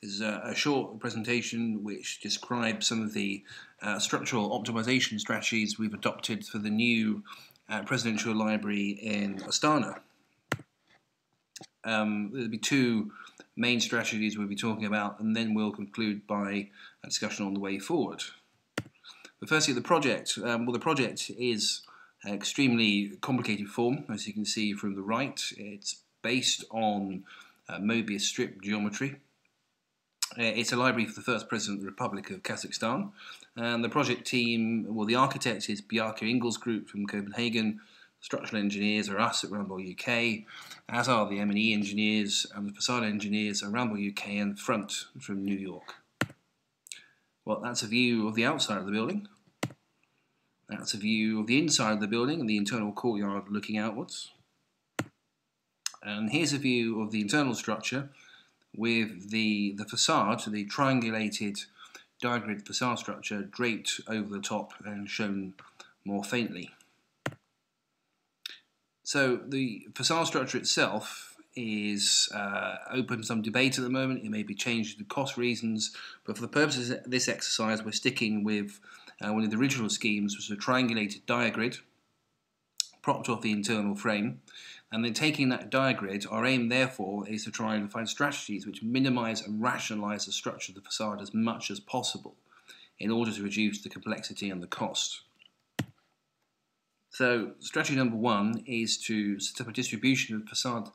This is a short presentation which describes some of the structural optimization strategies we've adopted for the new presidential library in Astana. There'll be two main strategies we'll be talking about, and then we'll conclude by a discussion on the way forward. But firstly, the project. The project is an extremely complicated form, as you can see from the right. It's based on Mobius strip geometry. It's a library for the first president of the Republic of Kazakhstan. And the project team, well, the architect is Bjarke Ingels Group from Copenhagen. Structural engineers are us at Ramboll UK, as are the M&E engineers and the facade engineers at Ramboll UK and Front from New York. Well, that's a view of the outside of the building. That's a view of the inside of the building and the internal courtyard looking outwards. And here's a view of the internal structure with the facade, the triangulated diagrid facade structure draped over the top and shown more faintly. So the facade structure itself is open to some debate at the moment. It may be changed for cost reasons, but for the purposes of this exercise, we're sticking with one of the original schemes, which was a triangulated diagrid propped off the internal frame. And then taking that diagrid, our aim therefore is to try and find strategies which minimise and rationalise the structure of the facade as much as possible in order to reduce the complexity and the cost. So strategy number one is to set up a distribution of facade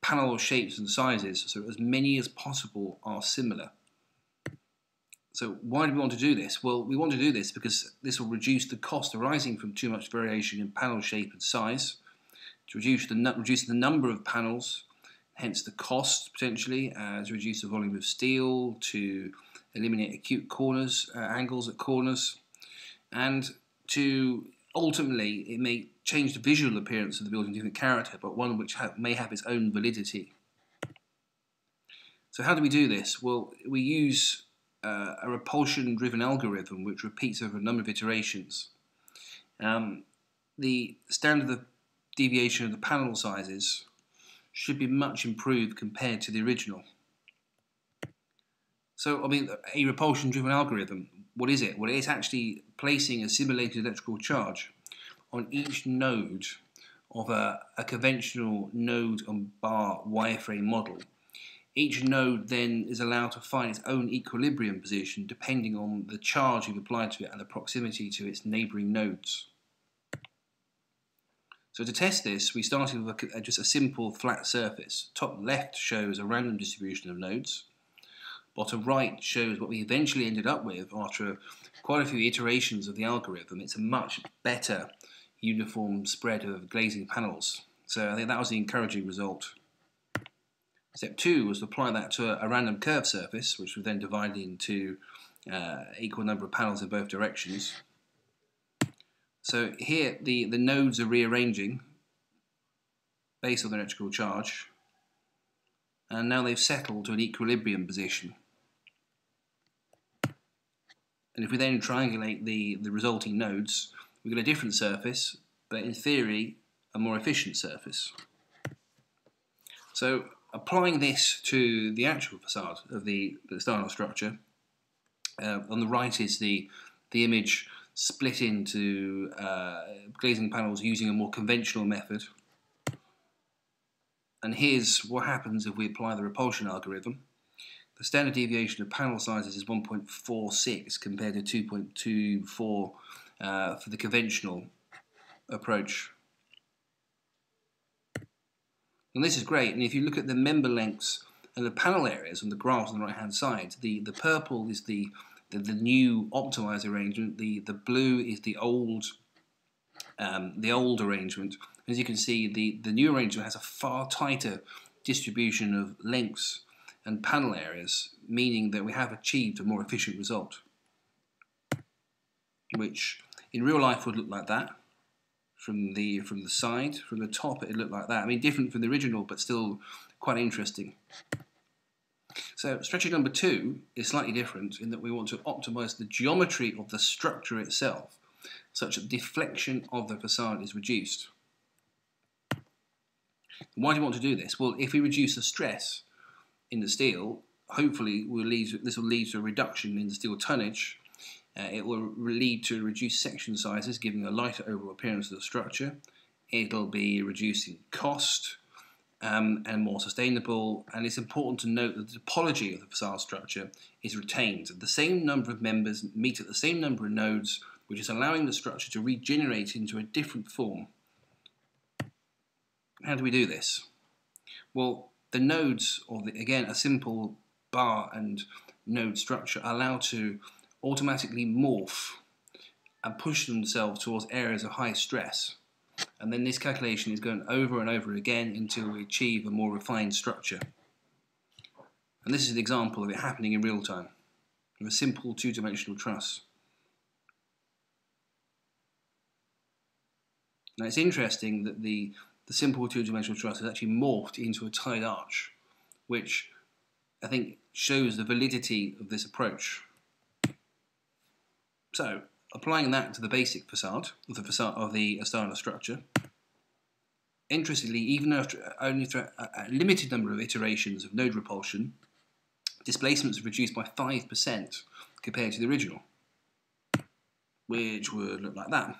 panel shapes and sizes so as many as possible are similar. So why do we want to do this? Well, we want to do this because this will reduce the cost arising from too much variation in panel shape and size, to reduce the number of panels, hence the cost potentially, to reduce the volume of steel, to eliminate acute corners, angles at corners, and to ultimately it may change the visual appearance of the building to a different character, but one which may have its own validity. So how do we do this? Well, we use a repulsion-driven algorithm which repeats over a number of iterations. The standard deviation of the panel sizes should be much improved compared to the original. So, I mean, a repulsion-driven algorithm, what is it? Well, it's actually placing a simulated electrical charge on each node of a conventional node and bar wireframe model. Each node then is allowed to find its own equilibrium position depending on the charge you've applied to it and the proximity to its neighbouring nodes. So to test this, we started with just a simple flat surface. Top left shows a random distribution of nodes. Bottom right shows what we eventually ended up with after quite a few iterations of the algorithm. It's a much better uniform spread of glazing panels. So I think that was the encouraging result. Step two was to apply that to a random curved surface, which was then divided into equal number of panels in both directions. So here the nodes are rearranging based on the electrical charge, and now they've settled to an equilibrium position. And if we then triangulate the resulting nodes, we get a different surface, but in theory a more efficient surface. So applying this to the actual facade of the Astana structure, on the right is the image split into glazing panels using a more conventional method. And here's what happens if we apply the repulsion algorithm. The standard deviation of panel sizes is 1.46 compared to 2.24 for the conventional approach. And this is great, and if you look at the member lengths and the panel areas on the graph on the right hand side, the purple is the new optimized arrangement, the blue is the old arrangement. As you can see, the new arrangement has a far tighter distribution of lengths and panel areas, meaning that we have achieved a more efficient result, which in real life would look like that. From the side, from the top, it looked like that. I mean, different from the original, but still quite interesting. So strategy number two is slightly different in that we want to optimize the geometry of the structure itself, such that deflection of the facade is reduced. Why do you want to do this? Well, if we reduce the stress in the steel, hopefully this will lead to a reduction in the steel tonnage. It will lead to reduced section sizes, giving a lighter overall appearance of the structure. It'll be reducing cost and more sustainable. And it's important to note that the topology of the facade structure is retained. The same number of members meet at the same number of nodes, which is allowing the structure to regenerate into a different form. How do we do this? Well, the nodes, again, a simple bar and node structure, are allowed to automatically morph and push themselves towards areas of high stress. And then this calculation is going over and over again until we achieve a more refined structure. And this is an example of it happening in real time, with a simple two-dimensional truss. Now it's interesting that the simple two-dimensional truss has actually morphed into a tied arch, which I think shows the validity of this approach. So, applying that to the basic facade of the Astana structure, interestingly, even after only a limited number of iterations of node repulsion, displacements are reduced by 5% compared to the original, which would look like that.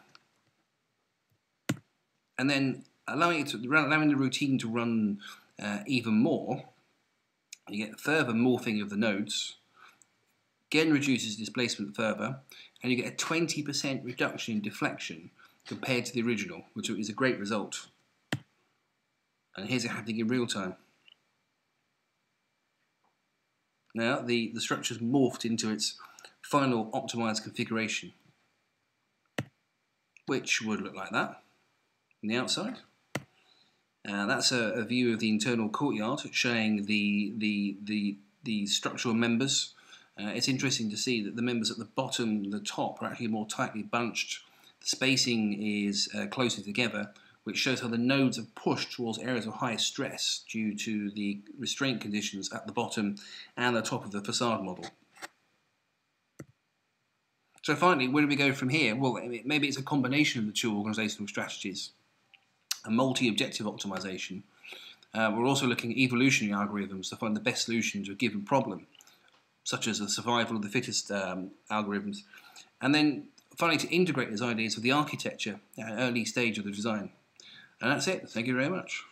And then allowing the routine to run even more, you get further morphing of the nodes, again reduces displacement further, and you get a 20% reduction in deflection compared to the original, which is a great result. And here's it happening in real time. Now the structure's morphed into its final optimized configuration, which would look like that on the outside. That's a view of the internal courtyard showing the structural members. It's interesting to see that the members at the bottom and the top are actually more tightly bunched. The spacing is closer together, which shows how the nodes are pushed towards areas of high stress due to the restraint conditions at the bottom and the top of the facade model. So finally, where do we go from here? Well, maybe it's a combination of the two organisational strategies. A multi-objective optimization. We're also looking at evolutionary algorithms to find the best solution to a given problem, such as the survival of the fittest algorithms, and then finally to integrate those ideas with the architecture at an early stage of the design. And that's it. Thank you very much.